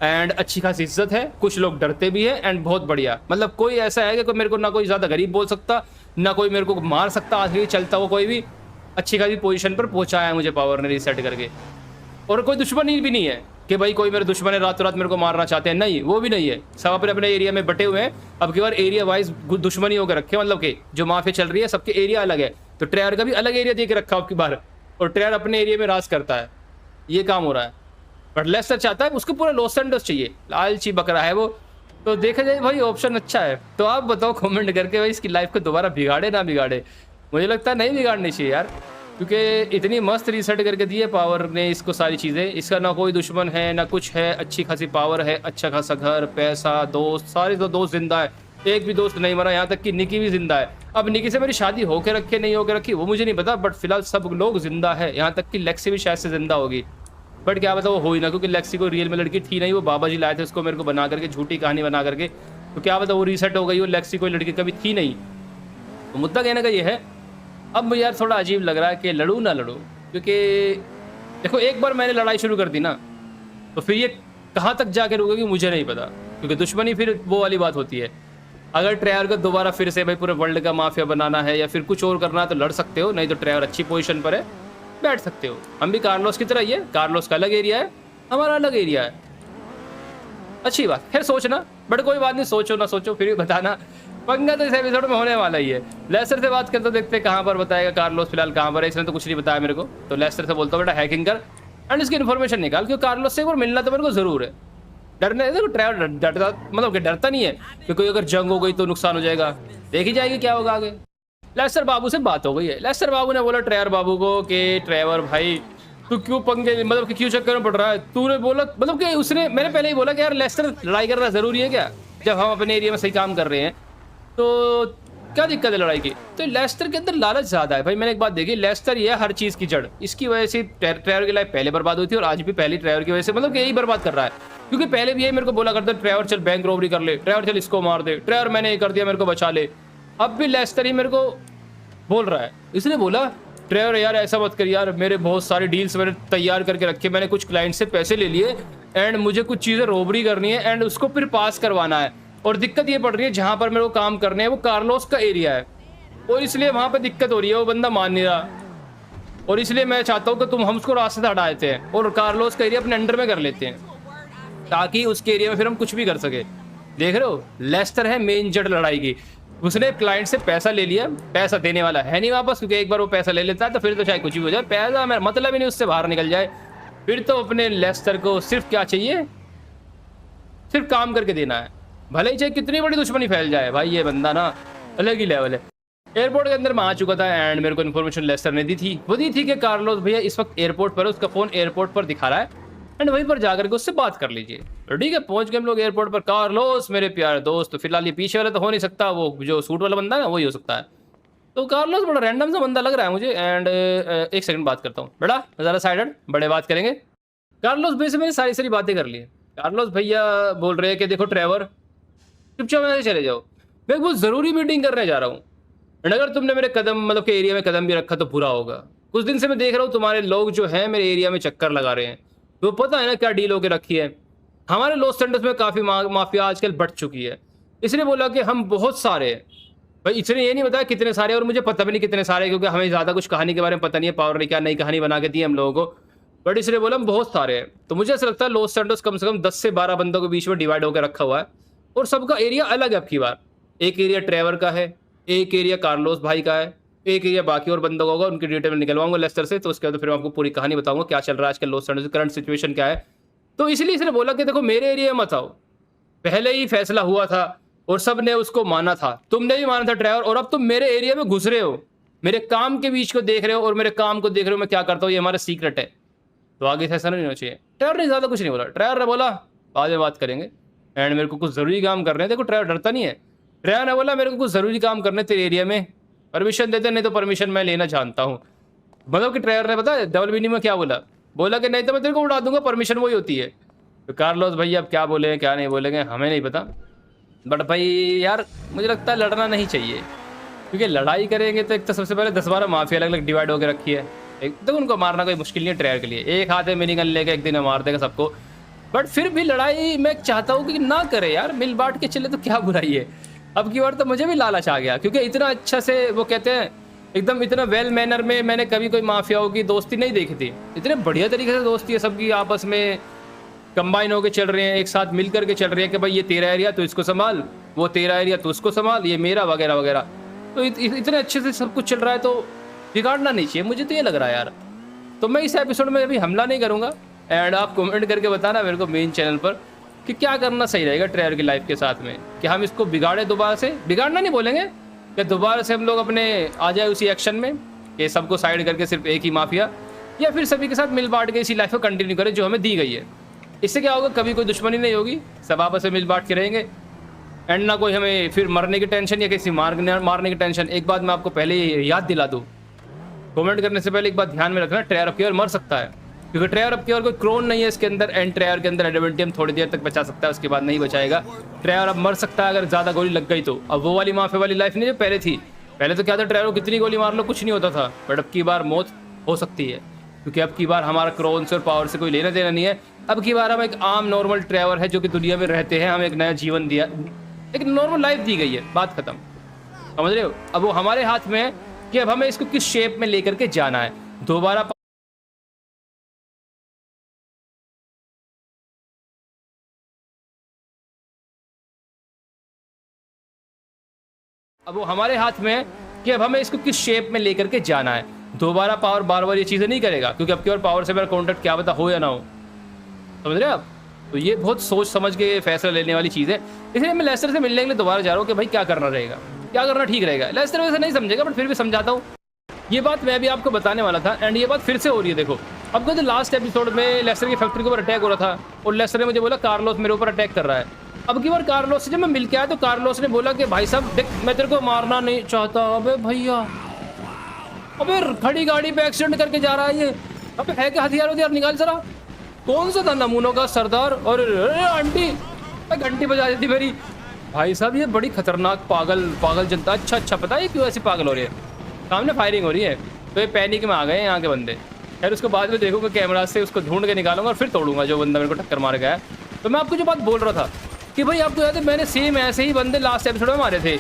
एंड अच्छी खासी इज्जत है, कुछ लोग डरते भी हैं एंड बहुत बढ़िया। मतलब कोई ऐसा है कि कोई मेरे को ना कोई ज़्यादा गरीब बोल सकता, ना कोई मेरे को मार सकता, आज भी चलता हुआ कोई भी अच्छी खासी पोजीशन पर पहुंचाया है मुझे पावर ने रीसेट करके। और कोई दुश्मनी भी नहीं है कि भाई कोई मेरे दुश्मन है रातों रात मेरे को मारना चाहते हैं, नहीं वो भी नहीं है। सब अपने अपने एरिया में बटे हुए हैं। अब की बार एरिया वाइज दुश्मनी होकर रखे, मतलब कि जो माफिया चल रही है सबके एरिया अलग है, तो ट्रेयर का भी अलग एरिया दे के रखा अब की बार, और ट्रेयर अपने एरिया में राज करता है, ये काम हो रहा है। बट लेस्टर चाहता है उसको पूरा लॉस सैंटोस चाहिए, लालची बकरा है वो। तो देखा जाए भाई ऑप्शन अच्छा है। तो आप बताओ कमेंट करके भाई इसकी लाइफ को दोबारा बिगाड़े ना बिगाड़े। मुझे लगता है नहीं बिगाड़नी चाहिए यार, क्योंकि इतनी मस्त रीसेट करके दी है पावर ने इसको सारी चीज़ें। इसका ना कोई दुश्मन है ना कुछ है, अच्छी खासी पावर है, अच्छा खासा घर, पैसा, दोस्त, सारे तो दोस्त जिंदा है, एक भी दोस्त नहीं मरा, यहाँ तक कि निकी भी जिंदा है। अब निकी से मेरी शादी होके रखी नहीं होके रखी वो मुझे नहीं पता, बट फिलहाल सब लोग जिंदा है, यहाँ तक कि लेक्सी भी शायद से जिंदा होगी, बट क्या पता वो हो ही ना, क्योंकि लेक्सी को रियल में लड़की थी नहीं, वो बाबा जी लाए थे उसको मेरे को बना करके, झूठी कहानी बना करके। तो क्या पता वो रीसेट हो गई हो, लेक्सी कोई लड़की कभी थी नहीं। तो मुद्दा कहने का ये है, अब यार थोड़ा अजीब लग रहा है कि लड़ूं ना लड़ूं, क्योंकि देखो एक बार मैंने लड़ाई शुरू कर दी ना तो फिर ये कहाँ तक जाके रुकेगी मुझे नहीं पता, क्योंकि दुश्मनी फिर वो वाली बात होती है। अगर ट्रेयर को दोबारा फिर से भाई पूरे वर्ल्ड का माफिया बनाना है या फिर कुछ और करना है तो लड़ सकते हो, नहीं तो ट्रेयर अच्छी पोजीशन पर है, बैठ सकते हो। हम भी कार्लोस की तरह ही है, कार्लोस का अलग एरिया है, हमारा अलग एरिया है। अच्छी बात, खैर सोचना, बट कोई बात नहीं, सोचो ना सोचो फिर भी बताना। पंगा तो इस एपिसोड में होने वाला ही है। लेस्टर से बात करते तो देखते कहाँ पर बताएगा कार्लोस फिलहाल कहाँ पर है, इसने तो कुछ नहीं बताया मेरे को। तो लेस्टर से बोलता हूँ बेटा हैकिंग कर एंड इसकी इन्फॉर्मेशन निकाल, क्योंकि कार्लोस से एक बार मिलना तो मेरे को जरूर है। डरने देखो ट्रेवर डरता, मतलब कि डरता नहीं है कि कोई अगर जंग हो गई तो नुकसान हो जाएगा, देखी जाएगी क्या होगा आगे। लेस्टर बाबू से बात हो गई है, लेस्टर बाबू ने बोला ट्रेवर बाबू को कि ट्रेवर भाई तू क्यों पंगे, मतलब कि क्यों चक्कर में पड़ रहा है, तूने बोला, मतलब कि उसने, मैंने पहले ही बोला कि यार लेस्टर लड़ाई करना जरूरी है क्या, जब हम अपने एरिया में सही काम कर रहे हैं तो क्या दिक्कत है लड़ाई की। तो लेस्टर के अंदर लालच ज्यादा है भाई। मैंने एक बात देखी, लेस्टर ये है हर चीज की जड़, इसकी वजह से ट्रेवर की लाइफ पहले बर्बाद हुई थी और आज भी पहली ट्रेवर की वजह से, मतलब कि यही बर्बाद कर रहा है। क्योंकि पहले भी यही मेरे को बोला करता ट्रेवर चल बैंक रॉबरी कर ले, ट्रेवर चल इसको मार दे, ट्रेवर मैंने ये कर दिया मेरे को बचा ले। अब भी लेस्टर ही मेरे को बोल रहा है, इसने बोला ट्रेवर यार ऐसा मत कर यार, मेरे बहुत सारे डील्स मैंने तैयार करके रखे, मैंने कुछ क्लाइंट से पैसे ले लिए एंड मुझे कुछ चीज़ें रॉबरी करनी है एंड उसको फिर पास करवाना है। और दिक्कत ये पड़ रही है जहाँ पर मेरे को काम करने है वो कार्लोस का एरिया है और इसलिए वहाँ पर दिक्कत हो रही है, वो बंदा मान नहीं रहा और इसलिए मैं चाहता हूँ कि तुम हम उसको रास्ते से हटा देते हैं और कार्लोस का एरिया अपने अंडर में कर लेते हैं ताकि उसके एरिया में फिर हम कुछ भी कर सके। देख रहे हो लेस्टर है मेन जड़ लड़ाई की, उसने क्लाइंट से पैसा ले लिया, पैसा देने वाला है नहीं वापस, क्योंकि एक बार वो पैसा ले लेता है तो फिर तो चाहे कुछ भी हो जाए, पैसा मेरा मतलब ही नहीं उससे बाहर निकल जाए। फिर तो अपने लेस्टर को सिर्फ क्या चाहिए, सिर्फ काम करके देना है, भले ही चाहे कितनी बड़ी दुश्मनी फैल जाए। भाई ये बंदा ना अलग ही लेवल है। एयरपोर्ट के अंदर मैं आ चुका था एंड मेरे को इन्फॉर्मेशन लेस्टर ने दी थी, वो दी थी कि कार्लोस भैया इस वक्त एयरपोर्ट पर है, उसका फोन एयरपोर्ट पर दिखा रहा है एंड वहीं पर जाकर के उससे बात कर लीजिए। तो ठीक है, पहुंच गए हम लोग एयरपोर्ट पर। कार्लोस मेरे प्यारे दोस्त, तो फिलहाल ये पीछे वाला तो हो नहीं सकता, वो जो सूट वाला बंदा है ना वही हो सकता है। तो कार्लोस बड़ा रैंडम सा बंदा लग रहा है मुझे एंड एक सेकंड बात करता हूँ बेटा, ज़रा साइड बड़े बात करेंगे। कार्लोस भैया से मैंने सारी बातें कर ली। कार्लोस भैया बोल रहे हैं कि देखो ट्रेवर चुपचाप में चले जाओ, मैं बहुत ज़रूरी मीटिंग करने जा रहा हूँ एंड अगर तुमने मेरे कदम मतलब के एरिया में कदम भी रखा तो बुरा होगा। कुछ दिन से मैं देख रहा हूँ तुम्हारे लोग जो हैं मेरे एरिया में चक्कर लगा रहे हैं, तो पता है ना क्या डील होके रखी है। हमारे लॉस सैंटोस में काफ़ी माफिया आजकल बढ़ चुकी है, इसलिए बोला कि हम बहुत सारे हैं भाई, इसने ये नहीं बताया कितने सारे और मुझे पता भी नहीं कितने सारे, क्योंकि हमें ज़्यादा कुछ कहानी के बारे में पता नहीं है, पावर ने क्या नई कहानी बना के दी है हम लोगों को, बट इसलिए बोला हम बहुत सारे हैं। तो मुझे ऐसा लगता है लॉस सैंटोस कम से कम 10 से 12 बंदों के बीच में डिवाइड होकर रखा हुआ है और सबका एरिया अलग है। अब की बार एक एरिया ट्रेवर का है, एक एरिया कार्लोस भाई का है, एक एरिया बाकी और बंदों का होगा, उनकी डिटेल में निकलवाऊंगा लेस्टर से, तो उसके बाद फिर मैं आपको पूरी कहानी बताऊंगा क्या चल रहा है आजकल लॉस सैंटोस, करंट सिचुएशन क्या है। तो इसलिए इसने बोला कि देखो मेरे एरिया में मत आओ, पहले ही फैसला हुआ था और सब ने उसको माना था, तुमने भी माना था ट्रेवर, और अब तुम मेरे एरिया में घुस रहे हो, मेरे काम के बीच को देख रहे हो और मेरे काम को देख रहे हो मैं क्या करता हूँ, ये हमारा सीक्रेट है, तो आगे से ऐसा नहीं होना चाहिए। ट्रेवर ने ज़्यादा कुछ नहीं बोला, ट्रेवर ने बोला बाद में बात करेंगे एंड मेरे को कुछ ज़रूरी काम करने हैं। देखो ट्रेवर डरता नहीं है, ट्रेवर ने बोला मेरे को कुछ ज़रूरी काम करने तेरे एरिया में, परमिशन देते, नहीं तो परमिशन मैं लेना जानता हूँ। मतलब कि ट्रेवर ने पता है डबल मीनिंग में क्या बोला, बोला कि नहीं तो मैं तेरे को उड़ा दूंगा, परमिशन वही होती है। तो कार्लोस भैया अब क्या बोले क्या नहीं बोलेंगे हमें नहीं पता, बट भाई यार मुझे लगता है लड़ना नहीं चाहिए, क्योंकि लड़ाई करेंगे तो एक तो सबसे पहले 10-12 माफिया अलग अलग डिवाइड होकर रखी है, एक तो उनको मारना कोई मुश्किल नहीं है ट्रेयर के लिए, एक हाथ में मिनी गन लेके एक दिन में मार देगा सबको। बट फिर भी लड़ाई मैं चाहता हूँ कि ना करे यार, मिल बांट के चले तो क्या बुराई है। अब की बार तो मुझे भी लालच आ गया, क्योंकि इतना अच्छा से वो कहते हैं एकदम इतना वेल मैनर में मैंने कभी कोई माफियाओं की दोस्ती नहीं देखी थी। इतने बढ़िया तरीके से दोस्ती है सबकी, आपस में कंबाइन होकर चल रहे हैं, एक साथ मिल करके चल रहे हैं कि भाई ये तेरा एरिया तो इसको संभाल, वो तेरा एरिया तो उसको संभाल, ये मेरा वगैरह वगैरह। तो इतने अच्छे से सब कुछ चल रहा है, तो बिगाड़ना नहीं चाहिए, मुझे तो ये लग रहा है यार। तो मैं इस एपिसोड में अभी हमला नहीं करूँगा, एंड आप कमेंट करके बताना मेरे को मेन चैनल पर कि क्या करना सही रहेगा ट्रेयर की लाइफ के साथ में, कि हम इसको बिगाड़े दोबारा से, बिगाड़ना नहीं बोलेंगे कि दोबारा से हम लोग अपने आ जाए उसी एक्शन में कि सबको साइड करके सिर्फ एक ही माफिया, या फिर सभी के साथ मिल बांट के इसी लाइफ को कंटिन्यू करें जो हमें दी गई है। इससे क्या होगा, कभी कोई दुश्मनी नहीं होगी, सब आपस में मिल बांट के रहेंगे, एंड ना कोई हमें फिर मरने की टेंशन या किसी मारने की टेंशन। एक बात मैं आपको पहले ही याद दिला दूँ, कमेंट करने से पहले एक बात ध्यान में रखना, ट्रेयर ऑफ केयर मर सकता है, क्योंकि ट्रेयर ऑफ केयर कोई क्रोन नहीं है इसके अंदर, एंड ट्रेयर के अंदर एडवेंटियम थोड़ी देर तक बचा सकता है, उसके बाद नहीं बचाएगा। ट्रेयर अब मर सकता है अगर ज़्यादा गोली लग गई तो। अब वो वाली माफिया वाली लाइफ नहीं जो पहले थी, पहले तो क्या था ट्रेयर को कितनी गोली मार लो कुछ नहीं होता था, बट अब की बार मौत हो सकती है, क्योंकि अब की बार हमारा क्रोन से और पावर से कोई लेना देना नहीं है। अब की बार हम एक आम नॉर्मल ट्रेवर है जो कि दुनिया में रहते हैं, हमें एक नया जीवन दिया, एक नॉर्मल लाइफ दी गई है, बात खत्म, समझ रहे हो। अब वो हमारे हाथ में है कि अब हमें इसको किस शेप में लेकर के जाना है। दोबारा अब वो हमारे हाथ में है कि अब हमें इसको किस शेप में लेकर के जाना है। दोबारा पावर बार बार ये चीज़ें नहीं करेगा, क्योंकि अब की बार पावर से मेरा कॉन्टेक्ट क्या पता हो या ना हो, समझ रहे हैं आप। तो ये बहुत सोच समझ के फैसला लेने वाली चीज़ है, इसलिए मैं लेस्टर से मिलने के लिए दोबारा जा रहा हूँ कि भाई क्या करना रहेगा, क्या करना ठीक रहेगा। लेस्टर वैसे नहीं समझेगा, बट फिर भी समझाता हूँ। ये बात मैं भी आपको बताने वाला था, एंड ये बात फिर से हो रही है। देखो, अब तो लास्ट एपिसोड में लेस्टर की फैक्ट्री के ऊपर अटैक हो रहा था, और लेस्टर ने मुझे बोला कार्लोस मेरे ऊपर अटैक कर रहा है। अब की बार कार्लोस से जब मैं मिल के आया तो कार्लोस ने बोला कि भाई साहब देख, मैं तेरे को मारना नहीं चाहता। अबे भैया, अबे खड़ी गाड़ी पे एक्सीडेंट करके जा रहा है ये, अबे है क्या हथियार निकाल जरा, कौन सा था नमूनों का सरदार। और आंटी घंटी बजा देती मेरी। भाई साहब ये बड़ी खतरनाक पागल जनता। अच्छा पता है क्यों ऐसी पागल हो रही है, सामने फायरिंग हो रही है, तो ये पैनिक में आ गए यहाँ के बंदे। खैर उसको बाद में देखूंगा, कैमरा से उसको ढूंढ के निकालूंगा और फिर तोड़ूंगा जो बंदा मेरे को टक्कर मार गया। तो मैं आपको जो बात बोल रहा था कि भाई आपको याद है मैंने सेम ऐसे ही बंदे लास्ट एपिसोड में मारे थे,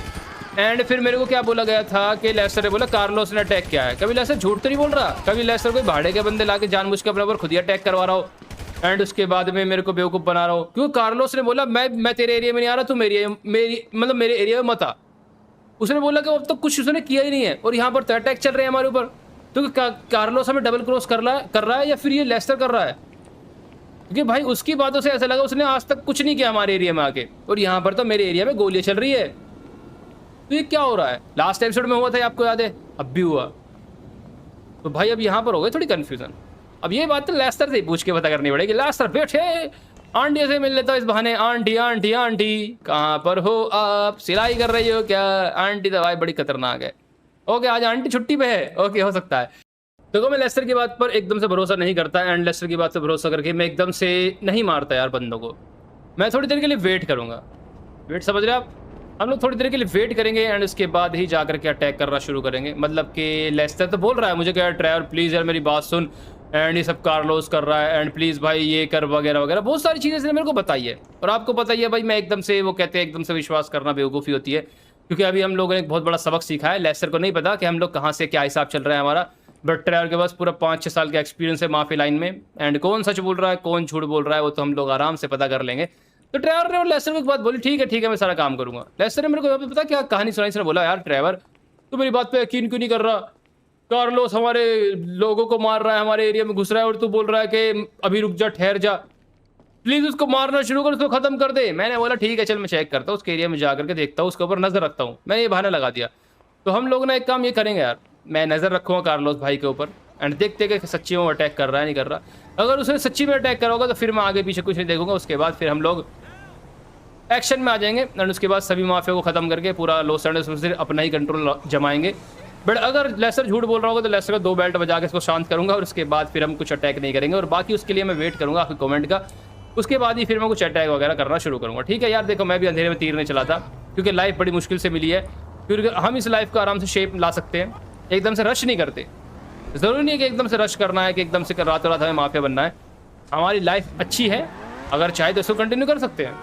एंड फिर मेरे को क्या बोला गया था कि लेस्टर ने बोला कार्लोस ने अटैक किया है। कभी लेस्टर झूठ तो नहीं बोल रहा, कभी लेस्टर कोई भाड़े के बंदे लाके जानबूझ के अपने ऊपर खुद ही अटैक करवा रहा हो, एंड उसके बाद में मेरे को बेवकूफ़ बना रहा हो। क्योंकि कार्लोस ने बोला मैं तेरे एरिया में नहीं आ रहा, तू मेरे एरिया में मत आ। उसने बोला कि अब तक कुछ उसने किया ही नहीं है, और यहाँ पर तो अटैक चल रहे हैं हमारे ऊपर। तो कार्लोस हमें डबल क्रॉस कर रहा है या फिर ये लेस्टर कर रहा है, क्योंकि भाई उसकी बातों से ऐसा लगा उसने आज तक कुछ नहीं किया हमारे एरिया में आके, और यहाँ पर तो मेरे एरिया में गोलियां चल रही है। तो ये क्या हो रहा है, लास्ट एपिसोड में हुआ था आपको याद है, अब भी हुआ। तो भाई अब यहाँ पर हो गई थोड़ी कन्फ्यूजन। अब ये बात तो लेस्टर से ही पूछ के पता करनी पड़ेगी। लेस्टर बैठे आंटी से मिल लेता हूँ इस बहाने। आंटी कहाँ पर हो आप, सिलाई कर रही हो क्या? आंटी तो भाई बड़ी खतरनाक है। ओके आज आंटी छुट्टी पे है, ओके हो सकता है। देखो मैं लेस्टर की बात पर एकदम से भरोसा नहीं करता, एंड लेस्टर की बात पर भरोसा करके मैं एकदम से नहीं मारता यार बंदों को। मैं थोड़ी देर के लिए वेट करूँगा, वेट समझ रहे आप, हम लोग थोड़ी देर के लिए वेट करेंगे, एंड उसके बाद ही जाकर के अटैक करना शुरू करेंगे। मतलब कि लेस्टर तो बोल रहा है मुझे कि यार ट्रेवर प्लीज़ यार मेरी बात सुन, एंड ये सब कार्लोस कर रहा है, एंड प्लीज़ भाई ये कर वगैरह वगैरह, बहुत सारी चीज़ें इसने मेरे को बताई है। और आपको पता ही है भाई मैं एकदम से, वो कहते हैं एकदम से विश्वास करना बेवकूफ़ी होती है, क्योंकि अभी हम लोगों ने एक बहुत बड़ा सबक सीखा है। लेस्टर को नहीं पता कि हम लोग कहाँ से क्या हिसाब चल रहा है हमारा, बट ट्रेवर के पास पूरा 5-6 साल का एक्सपीरियंस है माफी लाइन में, एंड कौन सच बोल रहा है कौन झूठ बोल रहा है वो तो हम लोग आराम से पता कर लेंगे। तो ट्रेवर ने और लेस्टर को एक बात बोली, ठीक है मैं सारा काम करूँगा। लेस्टर ने मेरे को यहाँ पे पता क्या कहानी सुनाई, इसने बोला यार ट्रेवर तू मेरी बात पे यकीन क्यों नहीं कर रहा, कार्लोस हमारे लोगों को मार रहा है, हमारे एरिया में घुस रहा है, और तू बोल रहा है कि अभी रुक जा, ठहर जा, प्लीज़ उसको मारना शुरू कर, उसको ख़त्म कर दे। मैंने बोला ठीक है चल मैं चेक करता हूँ उसके एरिया में जा करके देखता हूँ, उसके ऊपर नज़र रखता हूँ। मैंने ये बहाना लगा दिया। तो हम लोग ना एक काम ये करेंगे यार, मैं नज़र रखूँगा कार्लोस भाई के ऊपर, एंड देखते कि सच्ची में वो अटैक कर रहा है नहीं कर रहा। अगर उसने सच्ची में अटैक करा होगा तो फिर मैं आगे पीछे कुछ नहीं देखूंगा, उसके बाद फिर हम लोग एक्शन में आ जाएंगे, एंड उसके बाद सभी माफिया को ख़त्म करके पूरा लॉस एंजल्स में सिर्फ अपना ही कंट्रोल जमाएंगे। बट अगर लेस्टर झूठ बोल रहा होगा तो लेस्टर का 2 बेल्ट बजा के इसको शांत करूंगा, और उसके बाद फिर हम कुछ अटैक नहीं करेंगे, और बाकी उसके लिए मैं वेट करूंगा आपके कमेंट का, उसके बाद ही फिर मैं कुछ अटैक वगैरह करना शुरू करूंगा। ठीक है यार, देखो मैं भी अंधेरे में तीर नहीं चलाता, क्योंकि लाइफ बड़ी मुश्किल से मिली है, क्योंकि हम इस लाइफ को आराम से शेप ला सकते हैं, एकदम से रश नहीं करते। ज़रूरी नहीं है कि एकदम से रश करना है, कि एकदम से रातों रात हमें माफिया बनना है। हमारी लाइफ अच्छी है, अगर चाहे तो इसको कंटिन्यू कर सकते हैं,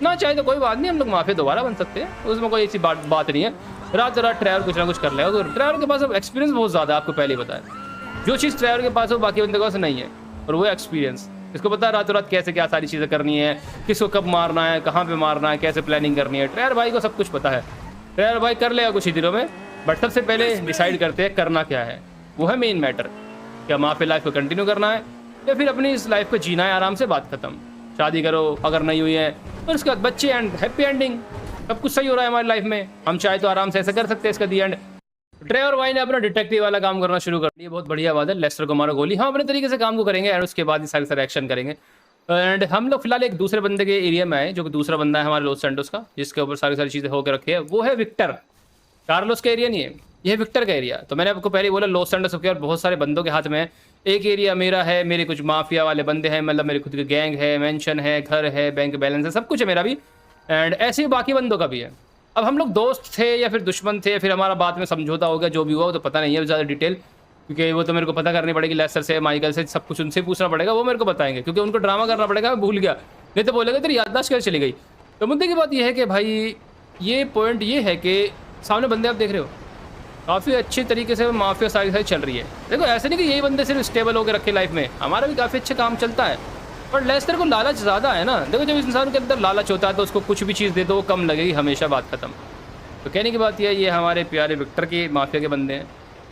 ना चाहे तो कोई बात नहीं, हम लोग माफिया दोबारा बन सकते हैं, उसमें कोई ऐसी बात नहीं है। रात रात ट्रैवल कुछ ना कुछ कर लेगा, तो ट्रैवल के पास अब एक्सपीरियंस बहुत ज़्यादा है, आपको पहले ही बताया। जो चीज़ ट्रैवल के पास हो बाकी बंदे के पास नहीं है, और वो एक्सपीरियंस। इसको पता है रातों रात कैसे क्या सारी चीज़ें करनी है, किसको कब मारना है, कहाँ पे मारना है, कैसे प्लानिंग करनी है। ट्रैवल भाई को सब कुछ पता है, ट्रैवल भाई कर लेगा कुछ ही दिनों में। बट सबसे पहले डिसाइड करते हैं करना क्या है, वो है मेन मैटर। क्या माफिया लाइफ को कंटिन्यू करना है या फिर अपनी इस लाइफ को जीना है आराम से, बात खत्म। शादी करो अगर नहीं हुई है, और उसके बाद बच्चे एंड हैप्पी एंडिंग, सब कुछ सही हो रहा है हमारी लाइफ में। हम चाहे तो आराम से ऐसा कर सकते हैं इसका दी एंड। ट्रेवर भाई ने अपना डिटेक्टिव वाला काम करना शुरू कर दिया, बहुत बढ़िया बात है। लेस्टर को मारो गोली, हम अपने तरीके से काम को करेंगे और उसके बाद ही सारे सारे एक्शन करेंगे। एंड हम लोग फिलहाल एक दूसरे बंदे के एरिया में आए, जो कि दूसरा बंदा है हमारे लॉस सैंटोस का, जिसके ऊपर सारी सारी चीज़ें होकर रखी है। वो है विक्टर। कार्लोस का एरिया नहीं है, यह है विक्टर का एरिया। तो मैंने आपको पहले बोला लॉस सैंटोस के और बहुत सारे बंदों के हाथ में है। एक एरिया मेरा है, मेरे कुछ माफिया वाले बंदे हैं, मतलब मेरे खुद के गैंग है, मेंशन है, घर है, बैंक बैलेंस है, सब कुछ है मेरा भी। एंड ऐसे ही बाकी बंदों का भी है। अब हम लोग दोस्त थे या फिर दुश्मन थे, फिर हमारा बाद में समझौता हो गया, जो भी हुआ वो तो पता नहीं है ज़्यादा डिटेल, क्योंकि वो तो मेरे को पता करनी पड़ेगी। लेस्टर से, माइकल से, सब कुछ उनसे पूछना पड़ेगा, वो मेरे को बताएंगे, क्योंकि उनको ड्रामा करना पड़ेगा। मैं भूल गया, नहीं तो बोलेगा तेरी याददाश्त कर चली गई। तो मुद्दे की बात यह है कि भाई ये पॉइंट ये है कि सामने बंदे आप देख रहे हो, काफ़ी अच्छे तरीके से माफिया सारी सारी चल रही है। देखो ऐसे नहीं कि यही बंदे सिर्फ स्टेबल होकर रखे लाइफ में, हमारा भी काफ़ी अच्छा काम चलता है। पर लेस्टर को लालच ज़्यादा है ना। देखो जब इंसान के अंदर लालच होता है तो उसको कुछ भी चीज़ दे दो वो कम लगेगी हमेशा, बात खत्म। तो कहने की बात यह है, ये हमारे प्यारे विक्टर के माफिया के बंदे हैं।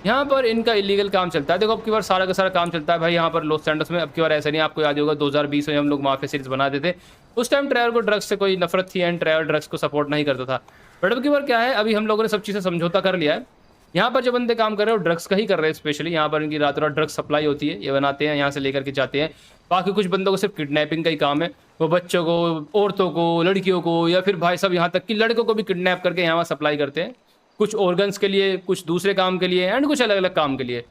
यहाँ पर इनका इलीगल काम चलता है। देखो अब की बार सारा का सारा काम चलता है भाई यहाँ पर लॉस सैंटोस में। अब की बार ऐसा नहीं, आपको याद होगा 2020 में हम लोग माफिया सीरीज बनाते थे। उस टाइम ट्रैवल को ड्रग्स से कोई नफरत थी एंड ट्रैवल ड्रग्स को सपोर्ट नहीं करता था। बट अब की बार क्या है, अभी हम लोगों ने सब चीज़ें समझौता कर लिया है। यहाँ पर जो बंदे काम कर रहे हैं वो ड्रग्स का ही कर रहे हैं स्पेशली। यहाँ पर इनकी रात रात ड्रग्स सप्लाई होती है, ये बनाते हैं, यहाँ से लेकर के जाते हैं। बाकी कुछ बंदों को सिर्फ किडनैपिंग का ही काम है, वो बच्चों को, औरतों को, लड़कियों को, या फिर भाई साहब यहाँ तक कि लड़कों को भी किडनैप करके यहाँ सप्लाई करते हैं। कुछ ऑर्गन्स के लिए, कुछ दूसरे काम के लिए एंड कुछ अलग अलग काम के लिए।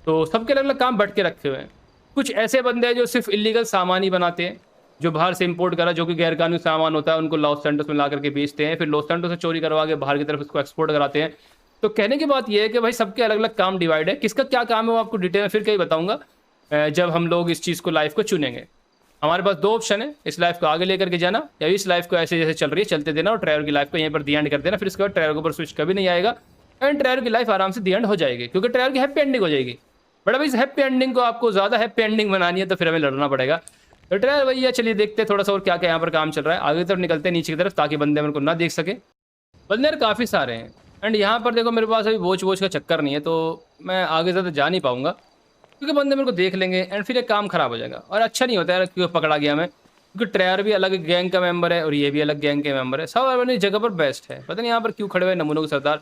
तो सबके अलग अलग काम बट के रखे हुए हैं। कुछ ऐसे बंदे हैं जो सिर्फ इलीगल सामान ही बनाते हैं, जो बाहर से इंपोर्ट करा, जो कि गैरकानूनी सामान होता है, उनको लॉस सैंटोस में ला करके बेचते हैं, फिर लॉस सैंटोस से चोरी करवा के बाहर की तरफ इसको एक्सपोर्ट कराते हैं। तो कहने की बात यह है कि भाई सबके अलग अलग काम डिवाइड है। किसका क्या काम है वो आपको डिटेल में फिर कहीं बताऊंगा जब हम लोग इस चीज़ को लाइफ को चुनेंगे। हमारे पास दो ऑप्शन है, इस लाइफ को आगे लेकर के जाना या इस लाइफ को ऐसे जैसे चल रही है चलते देना, और ट्रैवल की लाइफ को यहीं पर दी एंड कर देना। फिर इसके बाद ट्रैवल के ऊपर स्विच कभी नहीं आएगा एंड ट्रैवल की लाइफ आराम से दी एंड हो जाएगी, क्योंकि ट्रैवल की हैप्पी एंडिंग हो जाएगी। बट अभी इस हैप्पी एंडिंग को आपको ज़्यादा हैप्पी एंडिंग बनानी है तो फिर हमें लड़ना पड़ेगा। तो ट्रैवल भैया चलिए देखते हैं थोड़ा सा और क्या क्या यहाँ पर काम चल रहा है। आगे की तरफ निकलते हैं नीचे की तरफ, ताकि बंदे मेरे को ना देख सके। बंदे यार काफ़ी सारे हैं एंड यहाँ पर देखो मेरे पास अभी वोच का चक्कर नहीं है, तो मैं आगे ज़्यादा जा नहीं पाऊँगा, क्योंकि बंदे मेरे को देख लेंगे एंड फिर एक काम खराब हो जाएगा और अच्छा नहीं होता यार, क्योंकि पकड़ा गया मैं। क्योंकि ट्रैवर भी अलग गैंग का मेंबर है और ये भी अलग गैंग के मेंबर है, सब अपनी जगह पर बेस्ट है। पता नहीं यहाँ पर क्यों खड़े हुए नमूनों के सरदार।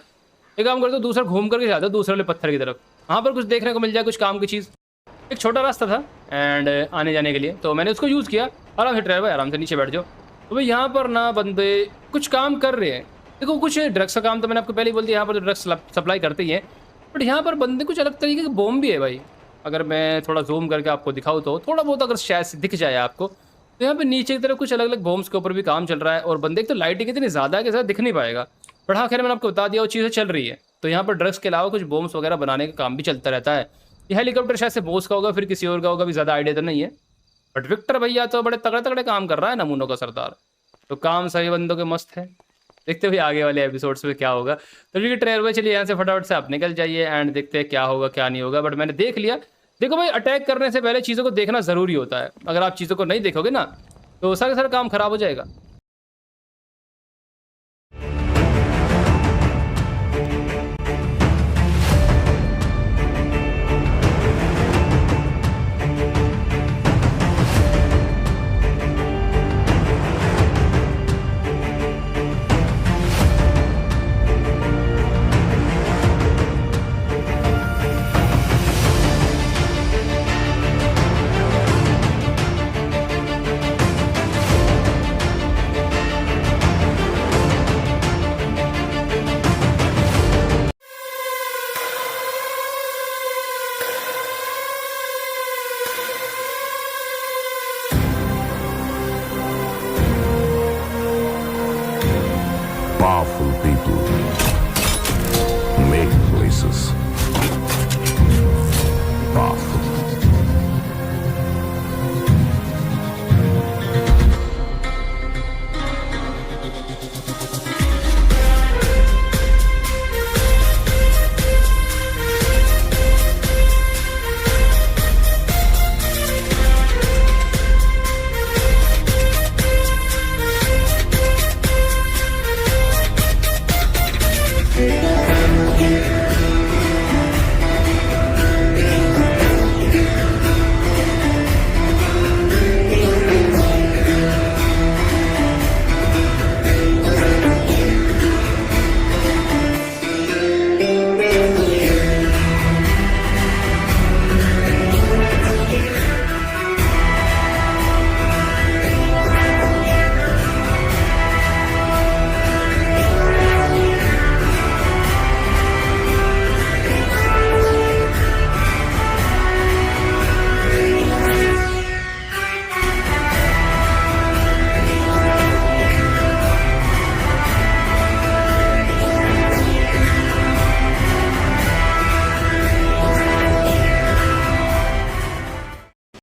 एक काम करते हो दूसरा घूम करके जाते हो दूसरे वाले पत्थर की तरफ, वहाँ पर कुछ देखने को मिल जाए, कुछ काम की चीज़। एक छोटा रास्ता था एंड आने जाने के लिए, तो मैंने उसको यूज़ किया। आराम से ड्राइवर आराम से नीचे बैठ जाओ। तो भाई यहाँ पर ना बंदे कुछ काम कर रहे हैं। देखो कुछ ड्रग्स का काम तो मैंने आपको पहले ही बोल दिया, यहाँ पर ड्रग्स सप्लाई करते ही हैं। बट यहाँ पर बंदे कुछ अलग तरीके के बॉम्ब भी है भाई। अगर मैं थोड़ा जूम करके आपको दिखाऊँ तो थोड़ा बहुत अगर शायद से दिख जाए आपको, तो यहाँ पे नीचे की तरफ कुछ अलग अलग बॉम्ब्स के ऊपर भी काम चल रहा है। और बंदे एक तो लाइटिंग इतनी ज़्यादा है कि ज़्यादा दिख नहीं पाएगा। बट हाँ खैर मैंने आपको बता दिया वो चीज़ें चल रही है। तो यहाँ पर ड्रग्स के अलावा कुछ बॉम्ब्स वगैरह बनाने का काम भी चलता रहता है। ये हेलीकॉप्टर शायद से बॉस का होगा, फिर किसी और का होगा, भी ज़्यादा आइडिया तो नहीं है। बट विक्टर भैया तो बड़े तगड़े तगड़े काम कर रहा है, नमूनों का सरदार। तो काम सभी बंदों के मस्त है। देखते हुए आगे वाले एपिसोड्स में क्या होगा। तो ठीक है ट्रेवल, चलिए यहाँ से फटाफट से आप निकल जाइए एंड देखते हैं क्या होगा क्या नहीं होगा। बट मैंने देख लिया। देखो भाई अटैक करने से पहले चीज़ों को देखना ज़रूरी होता है। अगर आप चीज़ों को नहीं देखोगे ना तो सारा काम खराब हो जाएगा।